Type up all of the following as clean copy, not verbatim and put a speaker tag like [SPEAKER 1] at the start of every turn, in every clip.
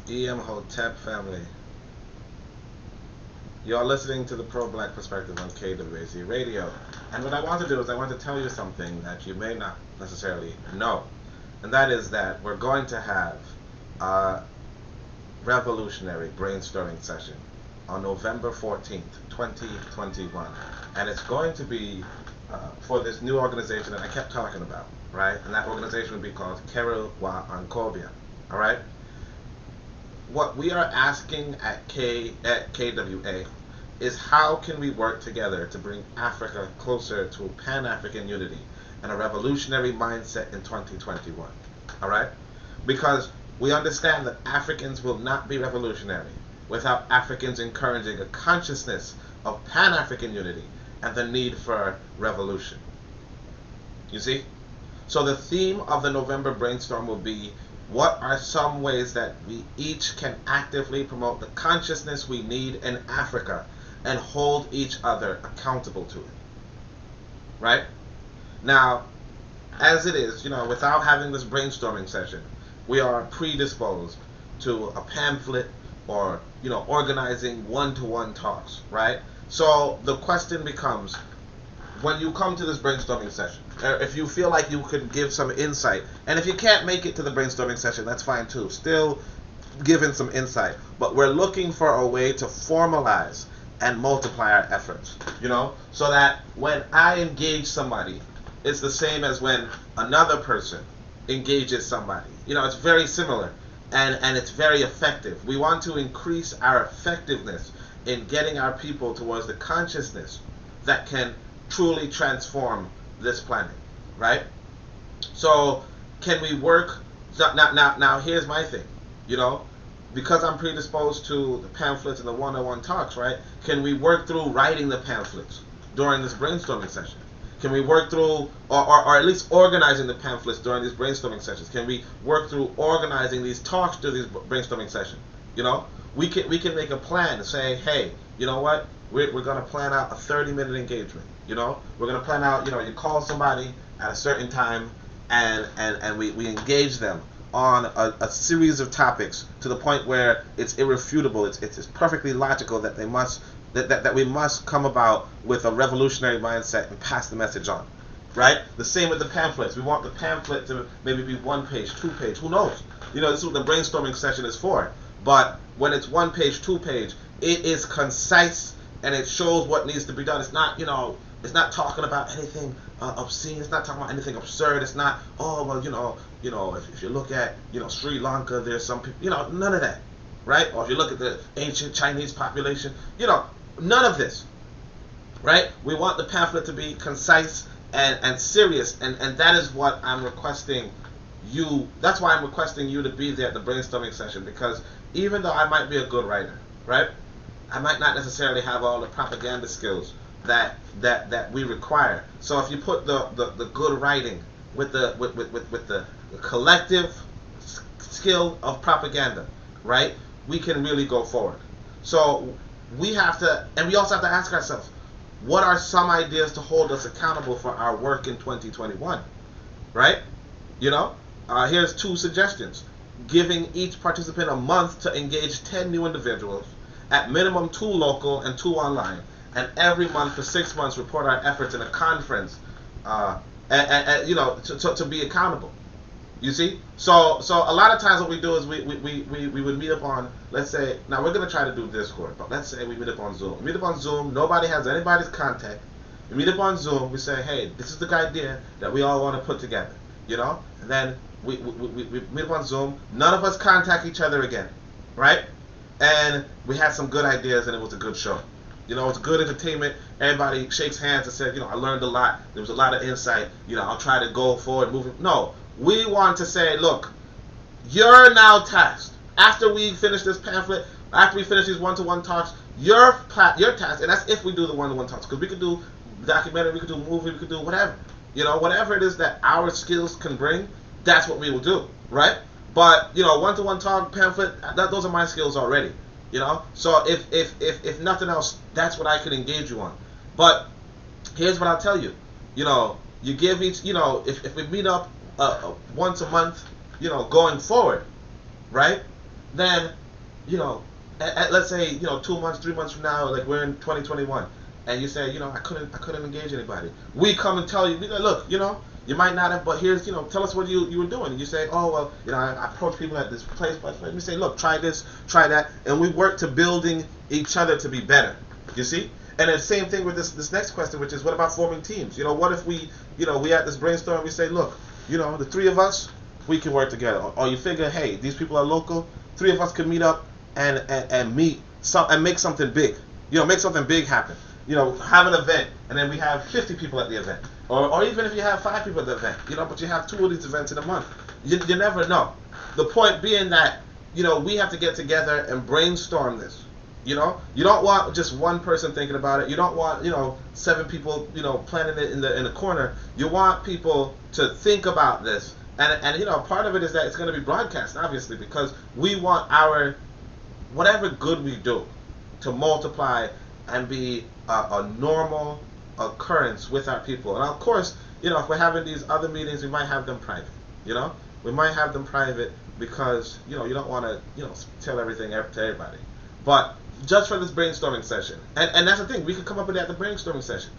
[SPEAKER 1] Htp family. You're listening to the Pro-Black Perspective on KWAC Radio. And what I want to do is I want to tell you something that you may not necessarily know. And that is that we're going to have a revolutionary brainstorming session on November 14th, 2021. And it's going to be for this new organization that I kept talking about, right? And that organization would be called Keru Wa Ankobia, all right? What we are asking at KWA is how can we work together to bring Africa closer to Pan-African unity and a revolutionary mindset in 2021, all right? Because we understand that Africans will not be revolutionary without Africans encouraging a consciousness of Pan-African unity and the need for revolution. You see? So the theme of the November brainstorm will be, what are some ways that we each can actively promote the consciousness we need in Africa and hold each other accountable to it? Right? Now, as it is, without having this brainstorming session, we are predisposed to a pamphlet or, organizing one-to-one talks, right? So the question becomes, when you come to this brainstorming session, if you feel like you could give some insight, and if you can't make it to the brainstorming session, that's fine too, still giving some insight, but we're looking for a way to formalize and multiply our efforts, so that when I engage somebody, it's the same as when another person engages somebody. It's very similar, and it's very effective. We want to increase our effectiveness in getting our people towards the consciousness that can truly transform this planet, right? So can we work? Now here's my thing, because I'm predisposed to the pamphlets and the one-on-one talks, right? Can we work through writing the pamphlets during this brainstorming session? Can we work through, or at least organizing the pamphlets during these brainstorming sessions? Can we work through organizing these talks during these brainstorming sessions? We can make a plan to say, hey, you know what? We're going to plan out a 30-minute engagement. We're going to plan out, you call somebody at a certain time and we engage them on a series of topics to the point where it's irrefutable, it's perfectly logical that they must that we must come about with a revolutionary mindset and pass the message on, right? The same with the pamphlets. We want the pamphlet to maybe be 1 page, 2 page, who knows? This is what the brainstorming session is for. But when it's 1 page, 2 page, it is concise and it shows what needs to be done. It's not, it's not talking about anything obscene. It's not talking about anything absurd. It's not, if you look at, Sri Lanka, there's some people, none of that, right? Or if you look at the ancient Chinese population, none of this, right? We want the pamphlet to be concise and serious, and that is what I'm requesting you. That's why I'm requesting you to be there at the brainstorming session, because even though I might be a good writer, right, I might not necessarily have all the propaganda skills that we require. So if you put the good writing with the collective skill of propaganda, right, we can really go forward. So we have to, and we also have to ask ourselves, what are some ideas to hold us accountable for our work in 2021, right? Here's 2 suggestions. Giving each participant a month to engage 10 new individuals, at minimum 2 local and 2 online, and every month for 6 months report our efforts in a conference, to be accountable. You see? So a lot of times what we do is we would meet up on, let's say, now we're going to try to do Discord, but let's say we meet up on Zoom. We meet up on Zoom, nobody has anybody's contact. We meet up on Zoom, we say, hey, this is the idea that we all want to put together, and then we meet up on Zoom, none of us contact each other again, right? And we had some good ideas and it was a good show. It's good entertainment. Everybody shakes hands and says, I learned a lot. There was a lot of insight. I'll try to go forward, moving. No, we want to say, look, you're now tasked. After we finish this pamphlet, after we finish these one-to-one talks, you're tasked. And that's if we do the one-to-one talks. Because we could do documentary, we could do movie, we could do whatever. Whatever it is that our skills can bring, that's what we will do, right? But, one-to-one talk, pamphlet, those are my skills already. So if nothing else, that's what I could engage you on. But here's what I'll tell you. You give each, if we meet up once a month, going forward, right? then, let's say, 2 months, 3 months from now, like we're in 2021, and you say, I couldn't engage anybody. We come and tell you, look, you might not have, but here's, tell us what you were doing. And you say, oh, well, I approach people at this place, but let me say, look, try this, try that, and we work to building each other to be better. You see? And the same thing with this next question, which is, what about forming teams? What if we at this brainstorm, we say, look, the three of us, we can work together. Or you figure, hey, these people are local, three of us can meet up and meet and make something big. Make something big happen. Have an event, and then we have 50 people at the event. Or even if you have 5 people at the event, but you have 2 of these events in a month. You never know. The point being that, we have to get together and brainstorm this. You don't want just one person thinking about it. You don't want, 7 people, planning it in the corner. You want people to think about this. And part of it is that it's going to be broadcast, obviously, because we want whatever good we do to multiply and be a normal occurrence with our people. And of course, if we're having these other meetings, we might have them private. We might have them private because, you don't want to, tell everything to everybody. But just for this brainstorming session, and that's the thing, we could come up with that at the brainstorming session.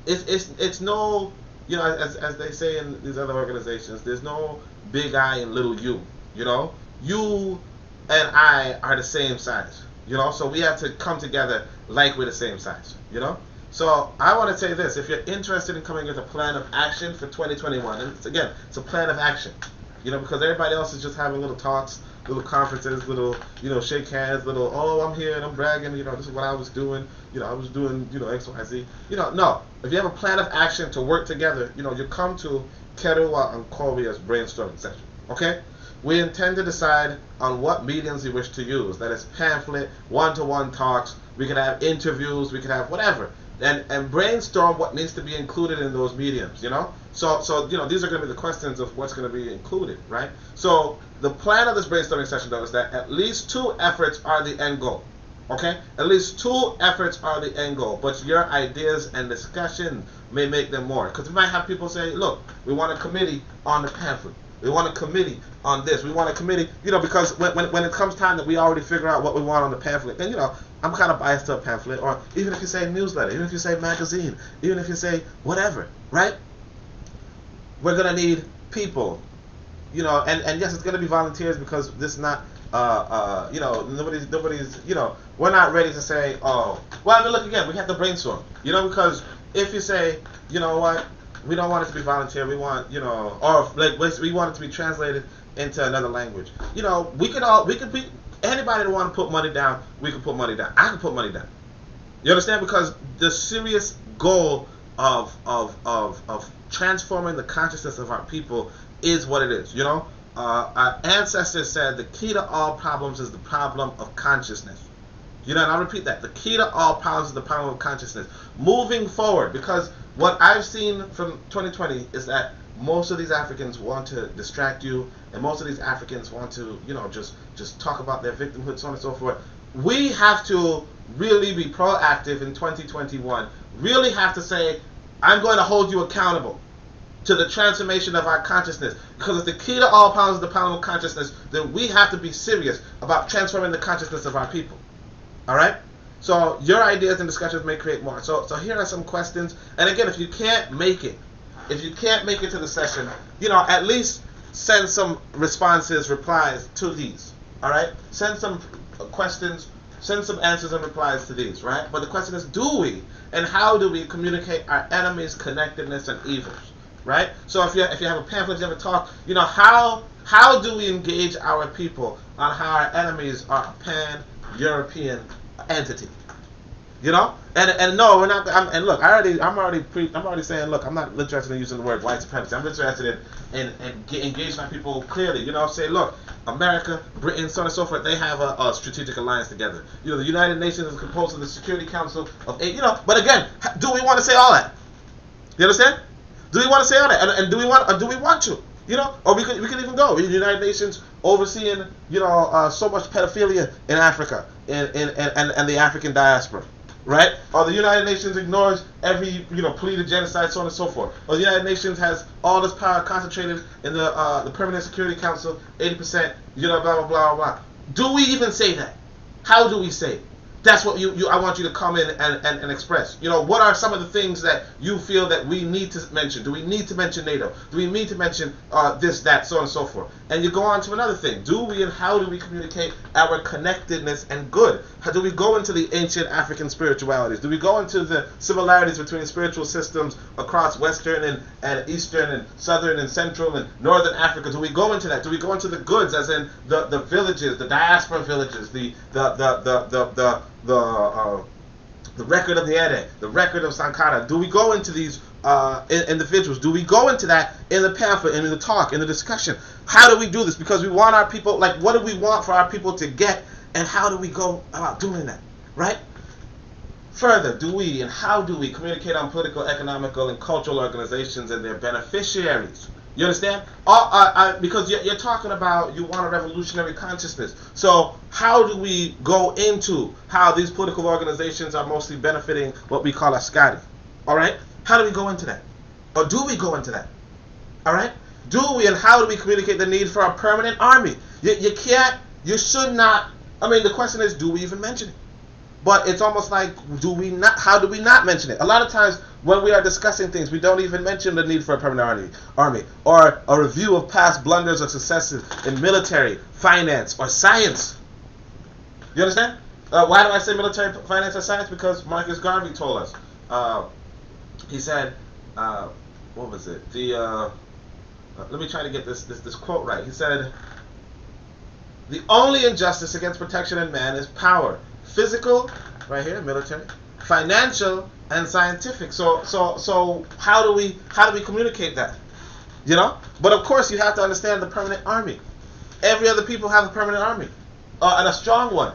[SPEAKER 1] It's no, as they say in these other organizations, there's no big I and little you. You and I are the same size. So we have to come together like we're the same size. So I want to say this: if you're interested in coming with a plan of action for 2021, and it's a plan of action. Because everybody else is just having little talks, little conferences, little, shake hands, little, oh, I'm here and I'm bragging, this is what I was doing, I was doing, X, Y, Z. No. If you have a plan of action to work together, you come to Keruwa and Korea's brainstorming session, okay? We intend to decide on what mediums we wish to use. That is pamphlet, one-to-one talks, we can have interviews, we can have whatever. And brainstorm what needs to be included in those mediums, So these are going to be the questions of what's going to be included, right? So the plan of this brainstorming session, though, is that at least 2 efforts are the end goal, okay? At least 2 efforts are the end goal, but your ideas and discussion may make them more. Because we might have people say, look, we want a committee on the pamphlet. We want a committee on this. We want a committee, because when it comes time that we already figure out what we want on the pamphlet, then, I'm kind of biased to a pamphlet, or even if you say newsletter, even if you say magazine, even if you say whatever, right? We're going to need people, and yes, it's going to be volunteers because this is not, nobody's, we're not ready to say, oh, well, I mean, look, again, we have to brainstorm, because if you say, you know what, we don't want it to be volunteer, we want, or like we want it to be translated into another language. We could be, anybody that want to put money down, we can put money down. I can put money down. You understand? Because the serious goal of transforming the consciousness of our people is what it is. Our ancestors said the key to all problems is the problem of consciousness. And I'll repeat that. The key to all problems is the problem of consciousness. Moving forward, because what I've seen from 2020 is that most of these Africans want to distract you, and most of these Africans want to, just talk about their victimhood, so on and so forth. We have to really be proactive in 2021. Really have to say, I'm going to hold you accountable to the transformation of our consciousness. Because if the key to all problems is the problem of consciousness, then we have to be serious about transforming the consciousness of our people. All right? So your ideas and discussions may create more. So here are some questions. And again, if you can't make it to the session, at least send some responses, replies to these. All right? Send some questions, send some answers and replies to these, right? But the question is, do we and how do we communicate our enemies' connectedness and evils, right? So if you have a pamphlet, if you have a talk, how do we engage our people on how our enemies are a pan-European entity? And no, we're not. And look, I'm already saying, look, I'm not interested in using the word white supremacy. I'm interested in engaging our people clearly. Say, look, America, Britain, so on and so forth, they have a strategic alliance together. The United Nations is composed of the Security Council of 8. But again, do we want to say all that? You understand? Do we want to say all that? And do we want to? Or we could even go. The United Nations overseeing, so much pedophilia in Africa and the African diaspora. right? Or the United Nations ignores every plea to genocide, so on and so forth. Or the United Nations has all this power concentrated in the Permanent Security Council, 80%, blah blah blah blah. Do we even say that? How do we say it? That's what I want you to come in and express. What are some of the things that you feel that we need to mention? Do we need to mention NATO? Do we need to mention this, that, so on and so forth? And you go on to another thing. Do we and how do we communicate our connectedness and good? How do we go into the ancient African spiritualities? Do we go into the similarities between spiritual systems across Western and Eastern and Southern and Central and Northern Africa? Do we go into that? Do we go into the goods, as in the villages, the diaspora villages, the record of the Ere, the record of Sankara? Do we go into these individuals? Do we go into that in the pamphlet, in the talk, in the discussion? How do we do this? Because we want our people, what do we want for our people to get, and how do we go about doing that, right? Further, do we and how do we communicate on political, economical, and cultural organizations and their beneficiaries? You understand? Because you're talking about you want a revolutionary consciousness. So how do we go into how these political organizations are mostly benefiting what we call Ascari? All right? How do we go into that? Or do we go into that? All right? Do we and how do we communicate the need for a permanent army? You can't, you should not. I mean, the question is, do we even mention it? But it's almost like, how do we not mention it? A lot of times when we are discussing things, we don't even mention the need for a permanent army or a review of past blunders or successes in military, finance, or science. You understand? Why do I say military, finance, or science? Because Marcus Garvey told us. He said, what was it? Let me try to get this quote right. He said, "The only injustice against protection in man is power. Physical," right here, military, "financial, and scientific." So how do we communicate that? But of course you have to understand the permanent army. Every other people have a permanent army, and a strong one,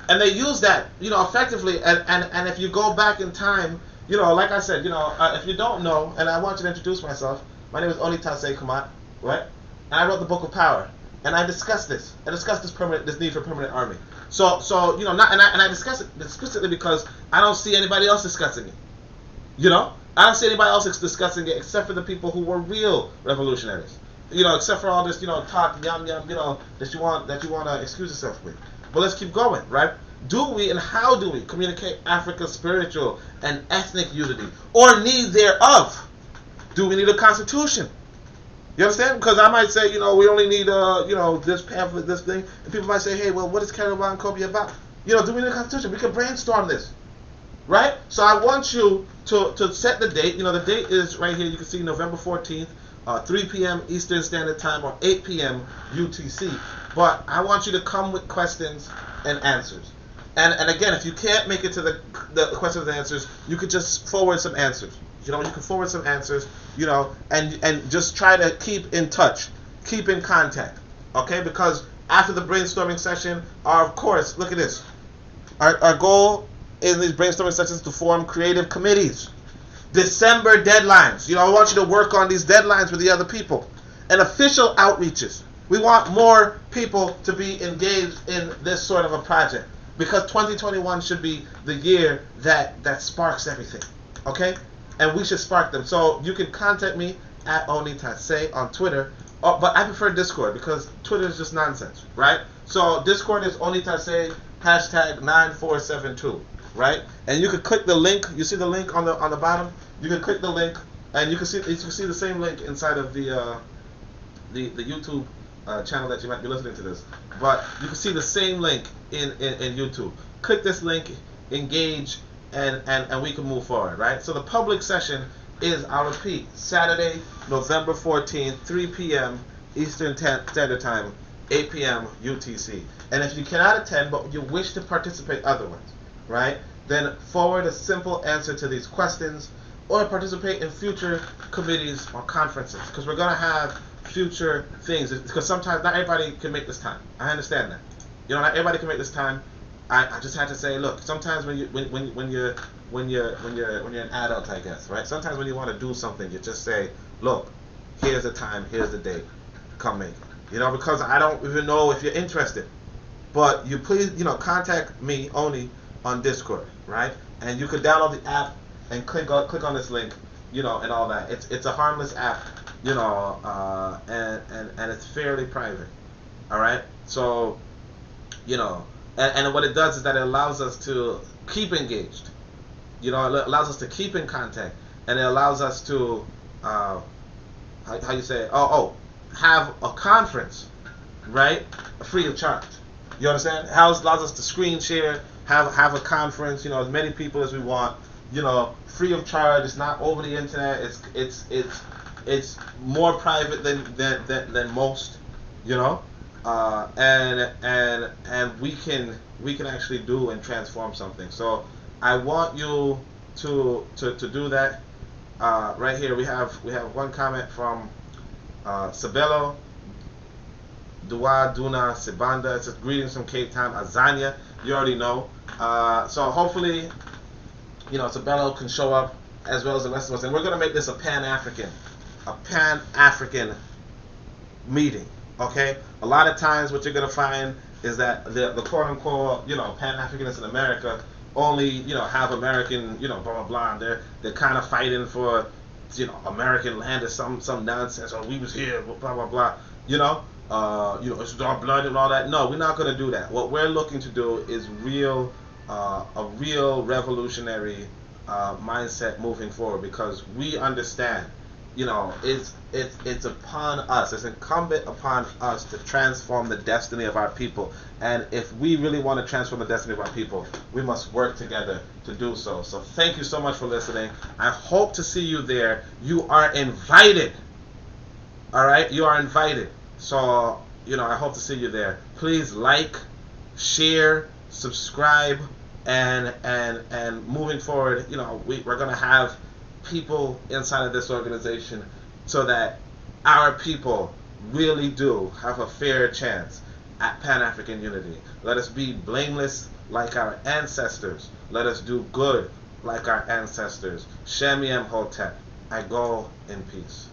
[SPEAKER 1] and they use that effectively. And if you go back in time, like I said, if you don't know, and I want you to introduce myself. My name is Onitaset Kumat, right? And I wrote the Book of Power, and I discussed this. I discussed this need for permanent army. So I discuss it explicitly because I don't see anybody else discussing it. I don't see anybody else discussing it except for the people who were real revolutionaries. Except for all this talk yum that you want to excuse yourself with. But let's keep going, right? Do we and how do we communicate Africa's spiritual and ethnic unity or need thereof? Do we need a constitution? You understand? Because I might say, we only need, this pamphlet, this thing. And people might say, hey, well, what is Caravan Kobe about? Do we need a constitution? We can brainstorm this. Right? So I want you to set the date. The date is right here. You can see November 14th, 3 p.m. Eastern Standard Time or 8 p.m. UTC. But I want you to come with questions and answers. And again, if you can't make it to the questions and answers, you could just forward some answers. You can forward some answers, and just try to keep in touch, keep in contact, okay? Because after the brainstorming session, of course, look at this. Our goal in these brainstorming sessions is to form creative committees. December deadlines. I want you to work on these deadlines with the other people. And official outreaches. We want more people to be engaged in this sort of a project. Because 2021 should be the year that sparks everything, okay? And we should spark them. So you can contact me at Onitaset on Twitter. But I prefer Discord because Twitter is just nonsense, right? So Discord is Onitaset #9472, right? And you can click the link. You see the link on the bottom? You can click the link, and you can see the same link inside of the YouTube channel that you might be listening to this. But you can see the same link in YouTube. Click this link, engage, and we can move forward, right? So the public session is, I'll repeat, Saturday, November 14th, 3 p.m. Eastern Standard Time, 8 p.m. UTC. And if you cannot attend, but you wish to participate otherwise, right, then forward a simple answer to these questions or participate in future committees or conferences, because we're going to have future things, because sometimes not everybody can make this time. I understand that. Not everybody can make this time. I just had to say, look, sometimes when you're an adult, I guess, right? Sometimes when you want to do something, you just say, look, here's the time, here's the date, come make it. Because I don't even know if you're interested. But you please, contact me only on Discord, right? And you could download the app and click on this link, and all that. It's a harmless app, and it's fairly private. All right, so and what it does is that it allows us to keep engaged. It allows us to keep in contact, and it allows us to how you say have a conference, right, free of charge. You understand? Allows us to screen share, have a conference, as many people as we want, free of charge. It's not over the internet. It's more private than most, and we can actually do and transform something. So I want you to do that. Right here we have one comment from Sabelo Dua Duna Sibanda. It says, greetings from Cape Town, Azania. You already know. So hopefully, Sabelo can show up as well as the rest of us, and we're gonna make this a Pan-African meeting. Okay. A lot of times, what you're gonna find is that the quote unquote Pan-Africanists in America only have American blah blah blah, and they're kind of fighting for American land or some nonsense, or we was here blah blah blah, it's our blood and all that. No, we're not going to do that. What we're looking to do is a real revolutionary mindset moving forward, because we understand, it's upon us, it's incumbent upon us to transform the destiny of our people. And if we really want to transform the destiny of our people, we must work together to do so. So thank you so much for listening. I hope to see you there. You are invited. All right, you are invited. So I hope to see you there. Please like, share, subscribe, and moving forward, we're gonna have people inside of this organization so that our people really do have a fair chance at Pan-African unity. Let us be blameless like our ancestors. Let us do good like our ancestors. Shem Yem Hotep. I go in peace.